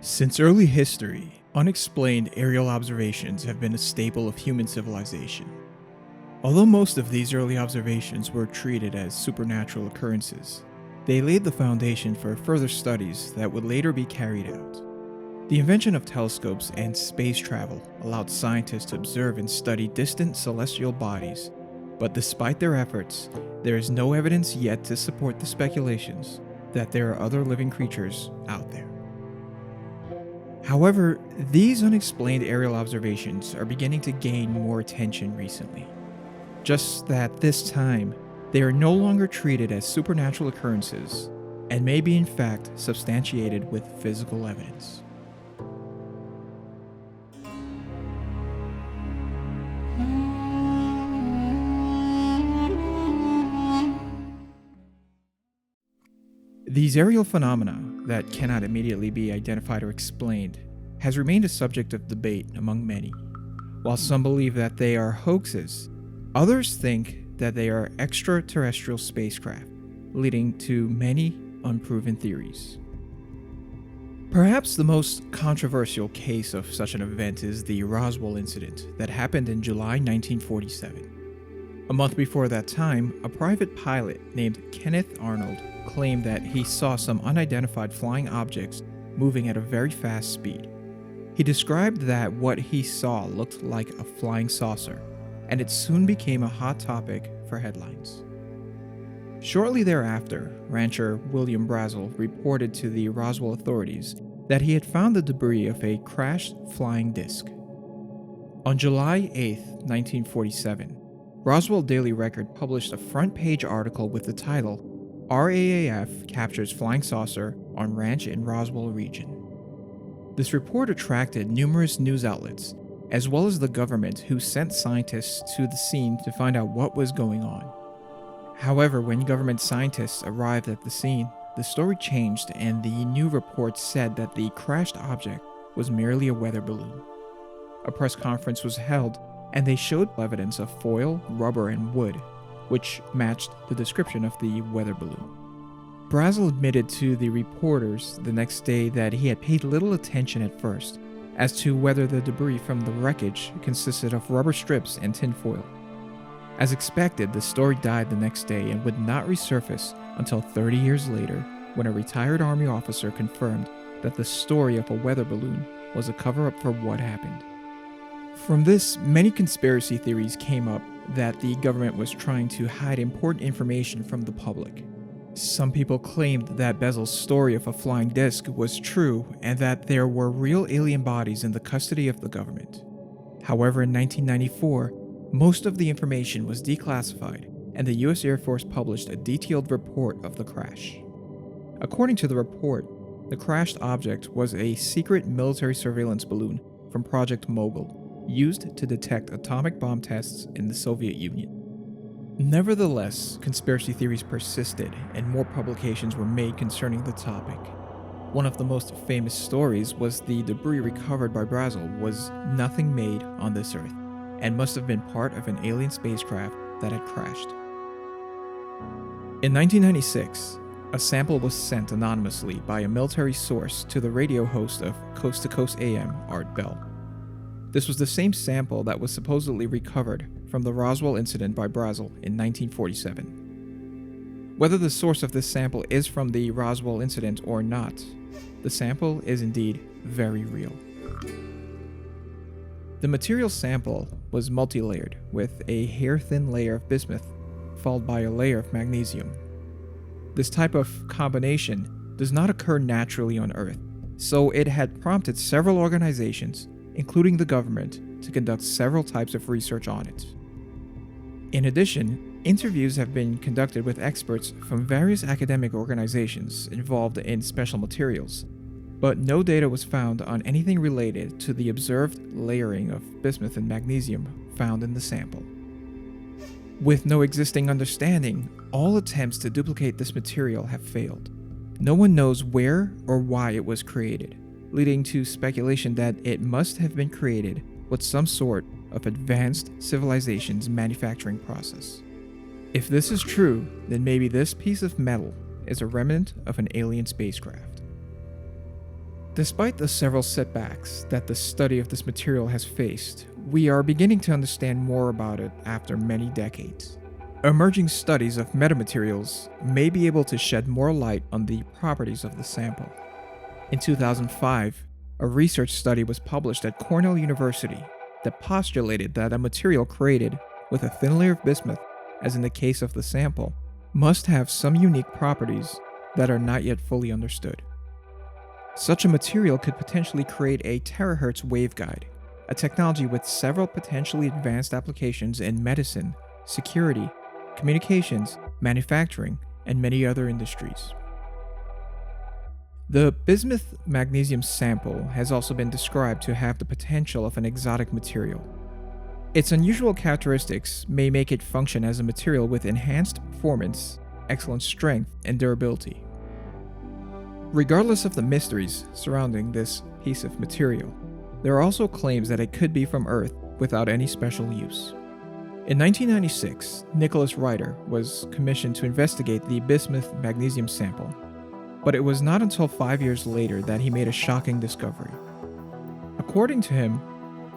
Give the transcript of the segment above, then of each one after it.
Since early history, unexplained aerial observations have been a staple of human civilization. Although most of these early observations were treated as supernatural occurrences, they laid the foundation for further studies that would later be carried out. The invention of telescopes and space travel allowed scientists to observe and study distant celestial bodies, but despite their efforts, there is no evidence yet to support the speculations that there are other living creatures out there. However, these unexplained aerial observations are beginning to gain more attention recently. Just that this time, they are no longer treated as supernatural occurrences and may be in fact substantiated with physical evidence. These aerial phenomena that cannot immediately be identified or explained has remained a subject of debate among many. While some believe that they are hoaxes, others think that they are extraterrestrial spacecraft, leading to many unproven theories. Perhaps the most controversial case of such an event is the Roswell incident that happened in July 1947. A month before that time, a private pilot named Kenneth Arnold claimed that he saw some unidentified flying objects moving at a very fast speed. He described that what he saw looked like a flying saucer, and it soon became a hot topic for headlines. Shortly thereafter, rancher William Brazel reported to the Roswell authorities that he had found the debris of a crashed flying disc. On July 8, 1947, Roswell Daily Record published a front-page article with the title, "RAAF Captures Flying Saucer on Ranch in Roswell Region." This report attracted numerous news outlets, as well as the government, who sent scientists to the scene to find out what was going on. However, when government scientists arrived at the scene, the story changed and the new report said that the crashed object was merely a weather balloon. A press conference was held, and they showed evidence of foil, rubber, and wood, which matched the description of the weather balloon. Brazel admitted to the reporters the next day that he had paid little attention at first as to whether the debris from the wreckage consisted of rubber strips and tinfoil. As expected, the story died the next day and would not resurface until 30 years later, when a retired Army officer confirmed that the story of a weather balloon was a cover-up for what happened. From this, many conspiracy theories came up that the government was trying to hide important information from the public. Some people claimed that Brazel's story of a flying disc was true and that there were real alien bodies in the custody of the government. However, in 1994, most of the information was declassified, and the US Air Force published a detailed report of the crash. According to the report, the crashed object was a secret military surveillance balloon from Project Mogul, used to detect atomic bomb tests in the Soviet Union. Nevertheless, conspiracy theories persisted, and more publications were made concerning the topic. One of the most famous stories was the debris recovered by Brazel was nothing made on this Earth, and must have been part of an alien spacecraft that had crashed. In 1996, a sample was sent anonymously by a military source to the radio host of Coast to Coast AM, Art Bell. This was the same sample that was supposedly recovered from the Roswell incident by Brazel in 1947. Whether the source of this sample is from the Roswell incident or not, the sample is indeed very real. The material sample was multi-layered, with a hair-thin layer of bismuth followed by a layer of magnesium. This type of combination does not occur naturally on Earth, so it had prompted several organizations, including the government, to conduct several types of research on it. In addition, interviews have been conducted with experts from various academic organizations involved in special materials, but no data was found on anything related to the observed layering of bismuth and magnesium found in the sample. With no existing understanding, all attempts to duplicate this material have failed. No one knows where or why it was created, leading to speculation that it must have been created with some sort of advanced civilization's manufacturing process. If this is true, then maybe this piece of metal is a remnant of an alien spacecraft. Despite the several setbacks that the study of this material has faced, we are beginning to understand more about it after many decades. Emerging studies of metamaterials may be able to shed more light on the properties of the sample. In 2005, a research study was published at Cornell University that postulated that a material created with a thin layer of bismuth, as in the case of the sample, must have some unique properties that are not yet fully understood. Such a material could potentially create a terahertz waveguide, a technology with several potentially advanced applications in medicine, security, communications, manufacturing, and many other industries. The bismuth magnesium sample has also been described to have the potential of an exotic material. Its unusual characteristics may make it function as a material with enhanced performance, excellent strength, and durability. Regardless of the mysteries surrounding this piece of material, there are also claims that it could be from Earth without any special use. In 1996, Nicholas Ryder was commissioned to investigate the bismuth magnesium sample, but it was not until 5 years later that he made a shocking discovery. According to him,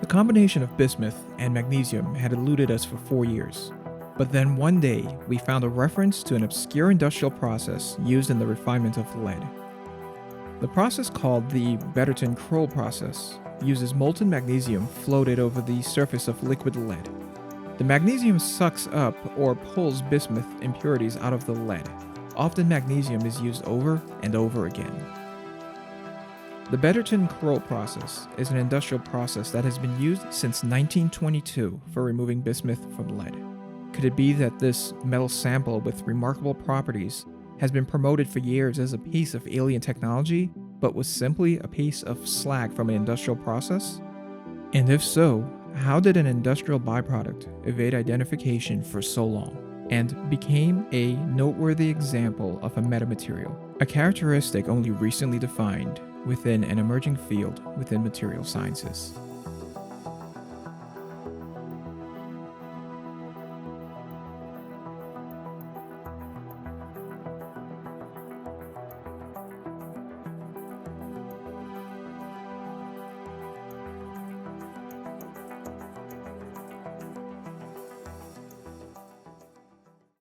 the combination of bismuth and magnesium had eluded us for 4 years, but then one day we found a reference to an obscure industrial process used in the refinement of lead. The process, called the Betterton-Kroll process, uses molten magnesium floated over the surface of liquid lead. The magnesium sucks up or pulls bismuth impurities out of the lead. Often magnesium is used over and over again. The Betterton-Kroll process is an industrial process that has been used since 1922 for removing bismuth from lead. Could it be that this metal sample with remarkable properties has been promoted for years as a piece of alien technology, but was simply a piece of slag from an industrial process? And if so, how did an industrial byproduct evade identification for so long and became a noteworthy example of a metamaterial, a characteristic only recently defined within an emerging field within material sciences?